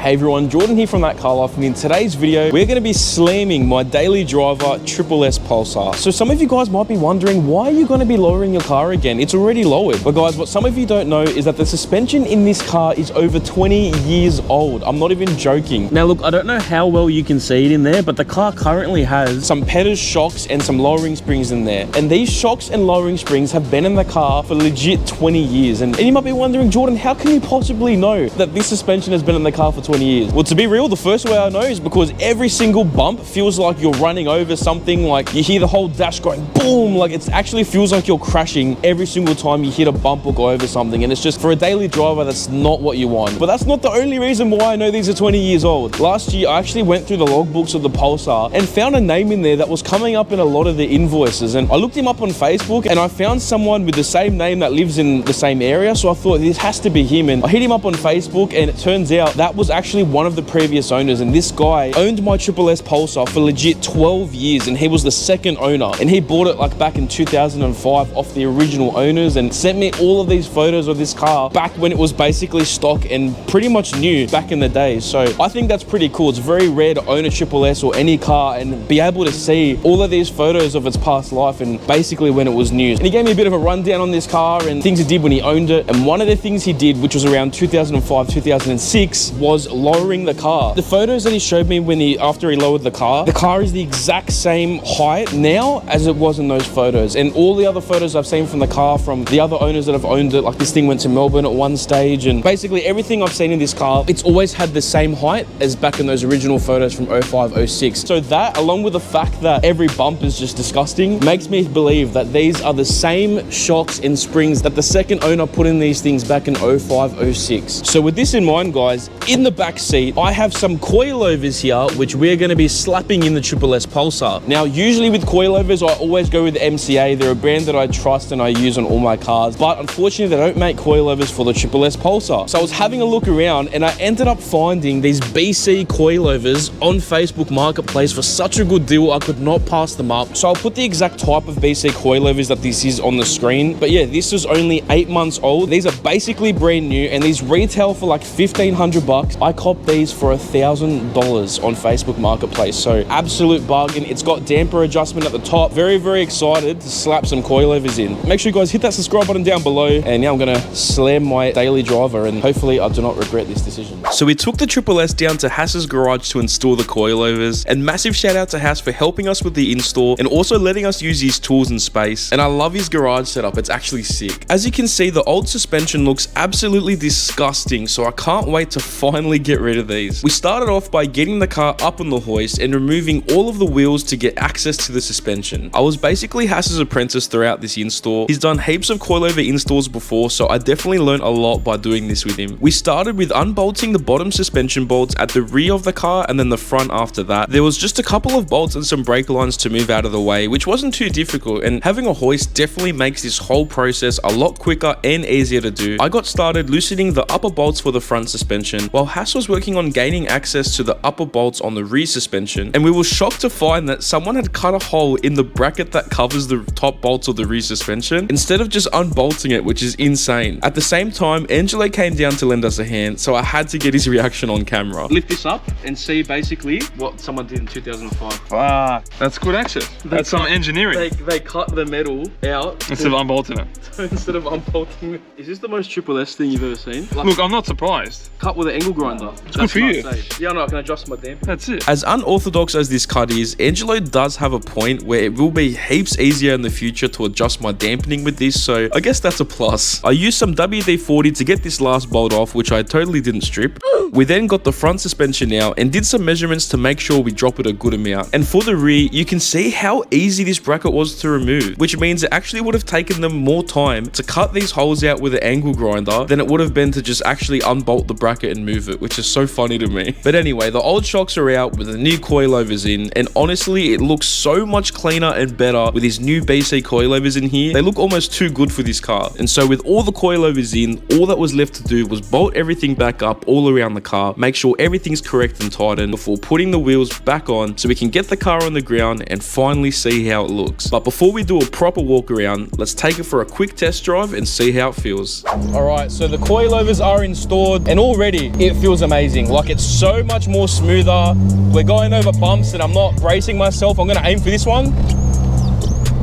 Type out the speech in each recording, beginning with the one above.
Hey everyone, Jordan here from ThatCarLife, and in today's video, we're going to be slamming my daily driver SSS Pulsar. So some of you guys might be wondering, why are you going to be lowering your car again? It's already lowered. But guys, what some of you don't know is that the suspension in this car is over 20 years old. I'm not even joking. Now look, I don't know how well you can see it in there, but the car currently has some pedal shocks and some lowering springs in there. And these shocks and lowering springs have been in the car for legit 20 years. And you might be wondering, Jordan, how can you possibly know that this suspension has been in the car for 20 years? Well, to be real, the first way I know is because every single bump feels like you're running over something. Like you hear the whole dash going boom, like it actually feels like you're crashing every single time you hit a bump or go over something. And it's just, for a daily driver, that's not what you want. But that's not the only reason why I know these are 20 years old. Last year, I actually went through the logbooks of the Pulsar and found a name in there that was coming up in a lot of the invoices. And I looked him up on Facebook and I found someone with the same name that lives in the same area. So I thought this has to be him. And I hit him up on Facebook, and it turns out that was actually one of the previous owners. And this guy owned my SSS Pulsar for legit 12 years, and he was the second owner. And he bought it like back in 2005 off the original owners and sent me all of these photos of this car back when it was basically stock and pretty much new back in the day. So I think that's pretty cool. It's very rare to own a SSS or any car and be able to see all of these photos of its past life and basically when it was new. And he gave me a bit of a rundown on this car and things he did when he owned it. And one of the things he did, which was around 2005, 2006, was lowering the car. The photos that he showed me after he lowered the car is the exact same height now as it was in those photos. And all the other photos I've seen from the car from the other owners that have owned it, like this thing went to Melbourne at one stage, and basically everything I've seen in this car, it's always had the same height as back in those original photos from 05, 06. So that, along with the fact that every bump is just disgusting, makes me believe that these are the same shocks and springs that the second owner put in these things back in 05, 06. So with this in mind, guys, in the back seat, I have some coilovers here, which we're going to be slapping in the SSS Pulsar. Now, usually with coilovers, I always go with MCA. They're a brand that I trust and I use on all my cars, but unfortunately, they don't make coilovers for the SSS Pulsar. So I was having a look around and I ended up finding these BC coilovers on Facebook Marketplace for such a good deal, I could not pass them up. So I'll put the exact type of BC coilovers that this is on the screen. But yeah, this is only 8 months old. These are basically brand new and these retail for like 1,500 bucks. I copped these for $1,000 on Facebook Marketplace. So absolute bargain. It's got damper adjustment at the top. Very, very excited to slap some coilovers in. Make sure you guys hit that subscribe button down below. And now I'm going to slam my daily driver and hopefully I do not regret this decision. So we took the SSS down to Hass's garage to install the coilovers, and massive shout out to Hass for helping us with the install and also letting us use his tools and space. And I love his garage setup. It's actually sick. As you can see, the old suspension looks absolutely disgusting, so I can't wait to finally get rid of these. We started off by getting the car up on the hoist and removing all of the wheels to get access to the suspension. I was basically Hass's apprentice throughout this install. He's done heaps of coilover installs before, so I definitely learned a lot by doing this with him. We started with unbolting the bottom suspension bolts at the rear of the car and then the front after that. There was just a couple of bolts and some brake lines to move out of the way, which wasn't too difficult, and having a hoist definitely makes this whole process a lot quicker and easier to do. I got started loosening the upper bolts for the front suspension, while Hass was working on gaining access to the upper bolts on the rear suspension, and we were shocked to find that someone had cut a hole in the bracket that covers the top bolts of the rear suspension instead of just unbolting it, which is insane. At the same time, Angelo came down to lend us a hand, so I had to get his reaction on camera. Lift this up and see basically what someone did in 2005. Wow, that's good access. That's some engineering. They cut the metal out instead of unbolting it. Instead of unbolting it. Is this the most SSS thing you've ever seen? Like, look, I'm not surprised. Cut with an angle grinder. It's good for you. Yeah, no, I can adjust my damper. That's it. As unorthodox as this cut is, Angelo does have a point where it will be heaps easier in the future to adjust my dampening with this, so I guess that's a plus. I used some WD-40 to get this last bolt off, which I totally didn't strip. We then got the front suspension out and did some measurements to make sure we drop it a good amount. And for the rear, you can see how easy this bracket was to remove, which means it actually would have taken them more time to cut these holes out with an angle grinder than it would have been to just actually unbolt the bracket and move it, which is so funny to me. But anyway, the old shocks are out with the new coilovers in, and honestly, it looks so much cleaner and better with these new BC coilovers in here. They look almost too good for this car. And so with all the coilovers in, all that was left to do was bolt everything back up all around the car, make sure everything's correct and tightened before putting the wheels back on so we can get the car on the ground and finally see how it looks. But before we do a proper walk around, let's take it for a quick test drive and see how it feels. All right, so the coilovers are installed and already it feels feels amazing. Like, it's so much more smoother. We're going over bumps and I'm not bracing myself. I'm gonna aim for this one.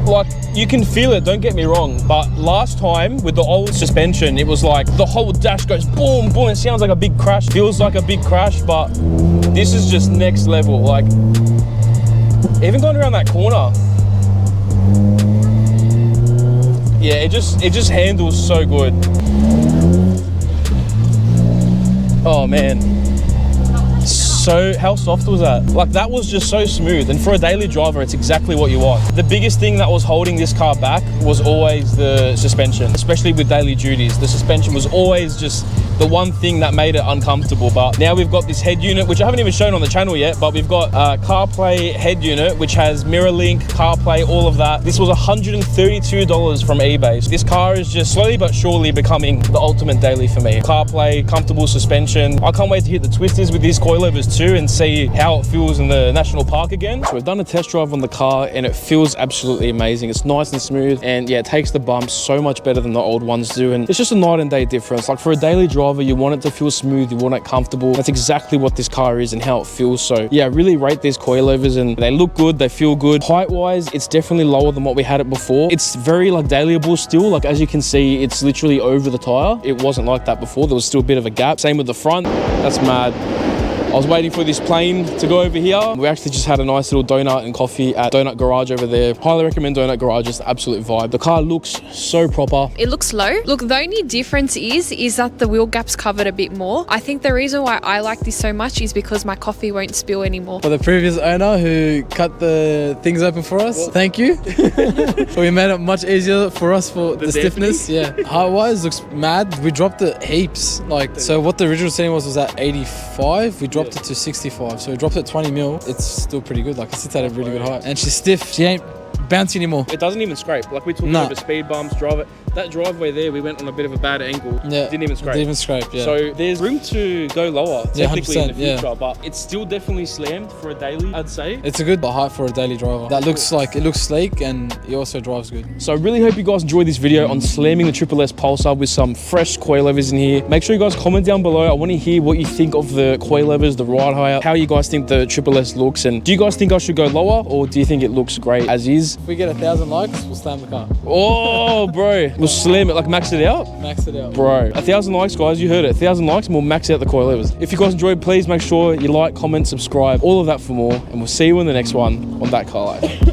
Like, you can feel it, don't get me wrong, but last time with the old suspension, it was like the whole dash goes boom, boom. It sounds like a big crash, feels like a big crash, but this is just next level. Like, even going around that corner, yeah, it just handles so good. Oh man. So how soft was that? Like, that was just so smooth, and for a daily driver it's exactly what you want. The biggest thing that was holding this car back was always the suspension, especially with daily duties. The suspension was always just the one thing that made it uncomfortable. But now we've got this head unit, which I haven't even shown on the channel yet, but we've got CarPlay head unit, which has mirror link, CarPlay, all of that. This was $132 from eBay. This car is just slowly but surely becoming the ultimate daily for me. CarPlay, comfortable suspension. I can't wait to hit the twisters with these coilovers too and see how it feels in the national park again. So we've done a test drive on the car and it feels absolutely amazing. It's nice and smooth, and yeah, it takes the bumps so much better than the old ones do, and it's just a night and day difference. Like, for a daily driver, you want it to feel smooth, you want it comfortable. That's exactly what this car is and how it feels. So yeah, I really rate these coilovers, and they look good, they feel good. Height wise, it's definitely lower than what we had it before. It's very like dailyable still. Like, as you can see, it's literally over the tire. It wasn't like that before. There was still a bit of a gap. Same with the front. That's mad. I was waiting for this plane to go over here. We actually just had a nice little donut and coffee at Donut Garage over there. Highly recommend Donut Garage, it's the absolute vibe. The car looks so proper. It looks low. Look, the only difference is that the wheel gap's covered a bit more. I think the reason why I like this so much is because my coffee won't spill anymore. For the previous owner who cut the things open for us, thank you. We made it much easier for us for the stiffness. Yeah. Height-wise, looks mad. We dropped it heaps. Like, so what the original setting was at 85. We dropped it to 65, so we dropped it 20 mil. It's still pretty good. Like, it sits at a really good height, and she's stiff. She ain't bouncy anymore. It doesn't even scrape. Like, we took over speed bumps, drive it. That driveway there, we went on a bit of a bad angle. Yeah, didn't even scrape. Didn't even scrape. Yeah. So there's room to go lower, technically, in the future, yeah. But it's still definitely slammed for a daily, I'd say. It's a good height for a daily driver. That looks like, it looks sleek, and it also drives good. So I really hope you guys enjoyed this video on slamming the Triple S Pulsar with some fresh coilovers in here. Make sure you guys comment down below. I want to hear what you think of the coilovers, the ride height, how you guys think the Triple S looks, and do you guys think I should go lower, or do you think it looks great as is? If we get 1,000 likes, we'll slam the car. Oh, bro. We'll slam it, like max it out? Max it out. Bro, 1,000 likes, guys. You heard it. 1,000 likes and we'll max out the coilovers. If you guys enjoyed, please make sure you like, comment, subscribe, all of that for more. And we'll see you in the next one on That Car Life.